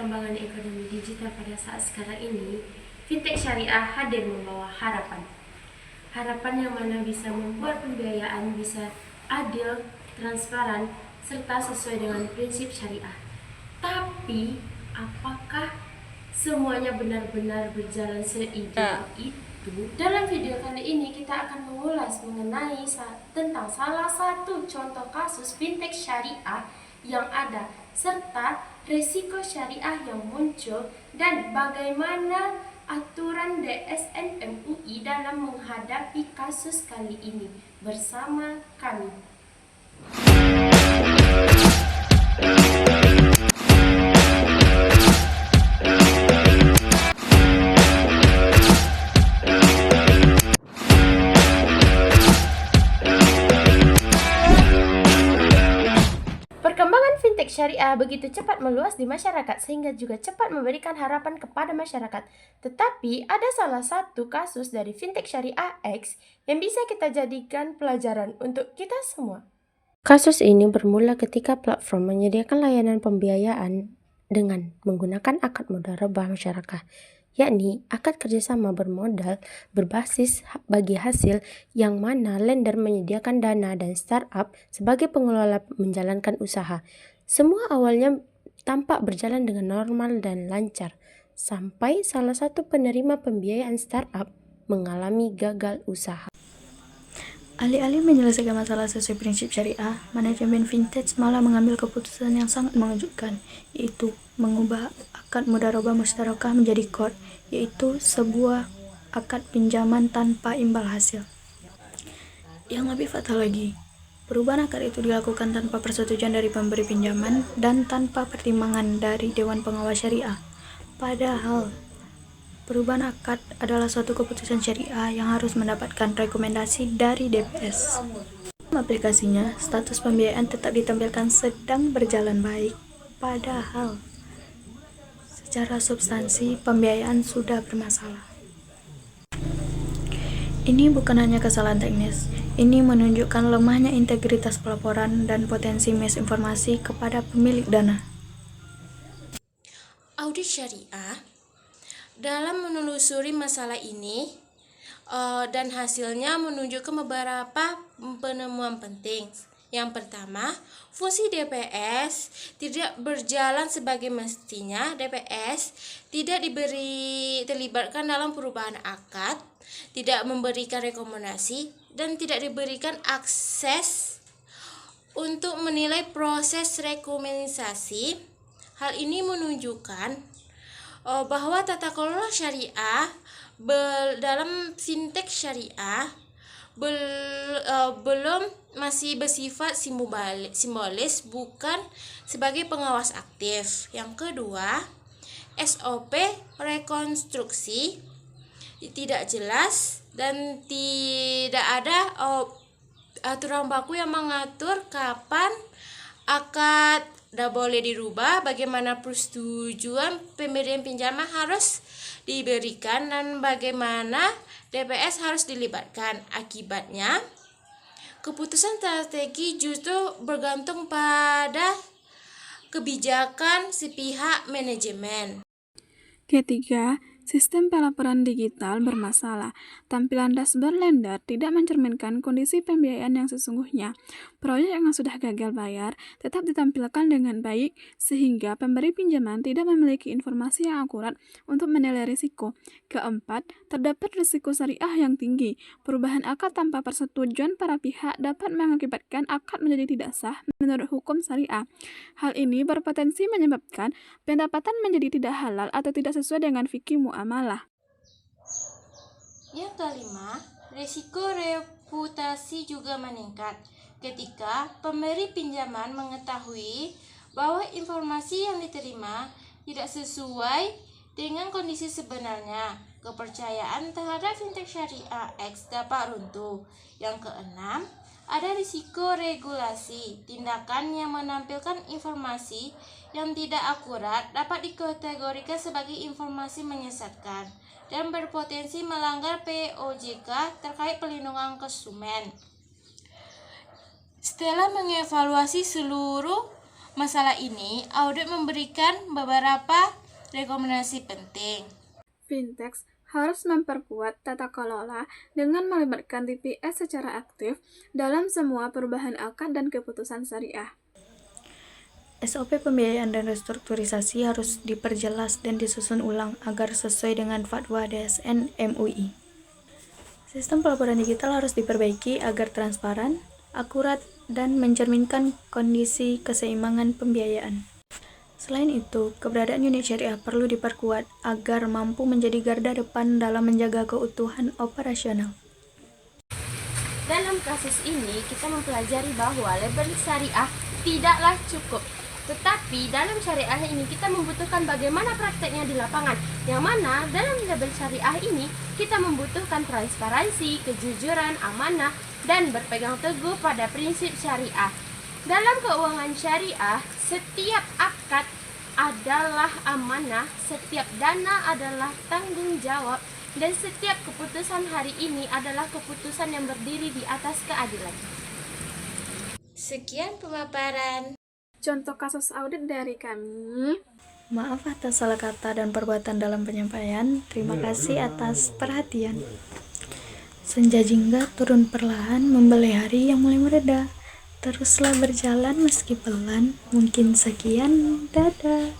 perkembangan ekonomi digital pada saat sekarang ini, fintech syariah hadir membawa harapan. Harapan yang mana bisa membuat pembiayaan bisa adil, transparan, serta sesuai dengan prinsip syariah. Tapi, apakah semuanya benar-benar berjalan seideal itu? Dalam video kali ini kita akan mengulas mengenai tentang salah satu contoh kasus fintech syariah yang ada, serta risiko syariah yang muncul dan bagaimana aturan DSN MUI dalam menghadapi kasus kali ini. Bersama kami. Perkembangan fintech syariah begitu cepat meluas di masyarakat sehingga juga cepat memberikan harapan kepada masyarakat. Tetapi ada salah satu kasus dari fintech syariah X yang bisa kita jadikan pelajaran untuk kita semua. Kasus ini bermula ketika platform menyediakan layanan pembiayaan dengan menggunakan akad mudharabah masyarakat, yakni akad kerjasama bermodal berbasis bagi hasil, yang mana lender menyediakan dana dan startup sebagai pengelola menjalankan usaha. Semua awalnya tampak berjalan dengan normal dan lancar, sampai salah satu penerima pembiayaan startup mengalami gagal usaha. Alih-alih menyelesaikan masalah sesuai prinsip syariah, manajemen fintech malah mengambil keputusan yang sangat mengejutkan, yaitu mengubah akad mudharabah mustarakah menjadi KOR, yaitu sebuah akad pinjaman tanpa imbal hasil. Yang lebih fatal lagi, perubahan akad itu dilakukan tanpa persetujuan dari pemberi pinjaman dan tanpa pertimbangan dari Dewan Pengawas Syariah. Padahal perubahan akad adalah suatu keputusan syariah yang harus mendapatkan rekomendasi dari DPS. Dalam aplikasinya, status pembiayaan tetap ditampilkan sedang berjalan baik, padahal secara substansi pembiayaan sudah bermasalah. Ini bukan hanya kesalahan teknis, ini menunjukkan lemahnya integritas pelaporan dan potensi misinformasi kepada pemilik dana. Audit syariah dalam menelusuri masalah ini dan hasilnya menunjukkan beberapa penemuan penting. Yang pertama, fungsi DPS tidak berjalan sebagai mestinya. DPS tidak terlibatkan dalam perubahan akad, tidak memberikan rekomendasi, dan tidak diberikan akses untuk menilai proses rekomendasi. Hal ini menunjukkan bahwa tata kelola syariah dalam fintech syariah belum masih bersifat simbolis, bukan sebagai pengawas aktif. Yang kedua, SOP rekonstruksi tidak jelas dan tidak ada aturan baku yang mengatur kapan akad tidak boleh dirubah, bagaimana persetujuan pemberian pinjaman harus diberikan, dan bagaimana DPS harus dilibatkan. Akibatnya, keputusan strategi justru bergantung pada kebijakan sepihak manajemen. Ketiga, sistem pelaporan digital bermasalah. Tampilan dashboard lender tidak mencerminkan kondisi pembiayaan yang sesungguhnya. Proyek yang sudah gagal bayar tetap ditampilkan dengan baik, sehingga pemberi pinjaman tidak memiliki informasi yang akurat untuk menilai risiko. Keempat, terdapat risiko syariah yang tinggi. Perubahan akad tanpa persetujuan para pihak dapat mengakibatkan akad menjadi tidak sah menurut hukum syariah. Hal ini berpotensi menyebabkan pendapatan menjadi tidak halal atau tidak sesuai dengan fikih muamalah. Yang kelima, risiko reputasi juga meningkat ketika pemberi pinjaman mengetahui bahwa informasi yang diterima tidak sesuai dengan kondisi sebenarnya. Kepercayaan terhadap fintech syariah X dapat runtuh. Yang keenam, ada risiko regulasi. Tindakan yang menampilkan informasi yang tidak akurat dapat dikategorikan sebagai informasi menyesatkan dan berpotensi melanggar POJK terkait pelindungan konsumen. Setelah mengevaluasi seluruh masalah ini, audit memberikan beberapa rekomendasi penting. Fintech harus memperkuat tata kelola dengan melibatkan TPS secara aktif dalam semua perubahan akad dan keputusan syariah. SOP pembiayaan dan restrukturisasi harus diperjelas dan disusun ulang agar sesuai dengan fatwa DSN MUI. Sistem pelaporan digital harus diperbaiki agar transparan, akurat, dan mencerminkan kondisi keseimbangan pembiayaan. Selain itu, keberadaan unit syariah perlu diperkuat agar mampu menjadi garda depan dalam menjaga keutuhan operasional. Dalam kasus ini, kita mempelajari bahwa label syariah tidaklah cukup. Tetapi dalam syariah ini kita membutuhkan bagaimana prakteknya di lapangan. Yang mana dalam label syariah ini kita membutuhkan transparansi, kejujuran, amanah, dan berpegang teguh pada prinsip syariah. Dalam keuangan syariah, setiap akad adalah amanah, setiap dana adalah tanggung jawab, dan setiap keputusan hari ini adalah keputusan yang berdiri di atas keadilan. Sekian pemaparan. Contoh kasus audit dari kami. Maaf atas salah kata dan perbuatan dalam penyampaian. Terima kasih atas perhatian. Senja jingga turun perlahan membelai hari yang mulai mereda. Teruslah berjalan meski pelan. Mungkin sekian, dadah.